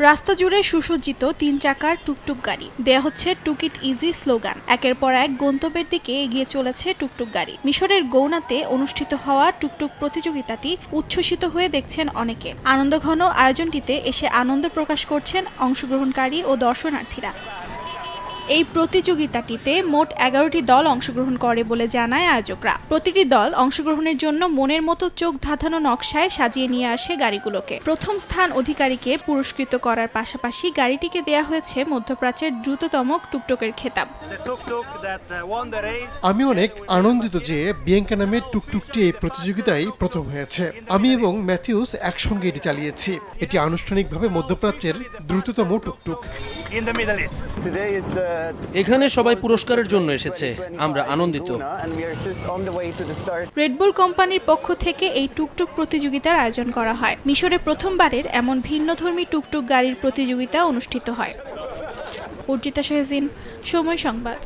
রাস্তা জুড়ে সুসজ্জিত 3 চাকার টুকটুক গাড়ি, দেয়া হচ্ছে টুক ইট ইজি স্লোগান। একের পর এক গন্তব্যের দিকে এগিয়ে চলেছে টুকটুক গাড়ি। মিশরের গৌনাতে অনুষ্ঠিত হওয়া টুকটুক প্রতিযোগিতাটি উচ্ছ্বসিত হয়ে দেখছেন অনেকে। আনন্দঘন আয়োজনটিতে এসে আনন্দ প্রকাশ করছেন অংশগ্রহণকারী ও দর্শনার্থীরা। এই প্রতিযোগিতাটিতে মোট 11টি দল অংশগ্রহণ করে বলে জানায় আয়োজকরা। প্রতিটি দল অংশগ্রহণের জন্য মনের মতো চোখ ধাঁধানো নকশায় সাজিয়ে নিয়ে আসে গাড়িগুলোকে। প্রথম স্থান অধিকারীকে পুরস্কৃত করার পাশাপাশি গাড়িটিকে দেয়া হয়েছে মধ্যপ্রাচ্যের দ্রুততম টুকটুকের খেতাব। আমি অনেক আনন্দিত যে বিয়াঙ্কা নামের টুকটুকটি এই প্রতিযোগিতায় প্রথম হয়েছে। আমি এবং ম্যাথিউস একসঙ্গে এটি চালিয়েছি। এটি আনুষ্ঠানিকভাবে মধ্যপ্রাচ্যের দ্রুততম টুকটুক। এখানে সবাই পুরস্কারের জন্য এসেছে, আমরা আনন্দিত। রেডবুল কোম্পানির পক্ষ থেকে এই টুকটুক প্রতিযোগিতার আয়োজন করা হয়। মিশরে প্রথমবারের এমন ভিন্নধর্মী টুকটুক গাড়ির প্রতিযোগিতা অনুষ্ঠিত হয়। অর্জিতা শাহজিন, সময় সংবাদ।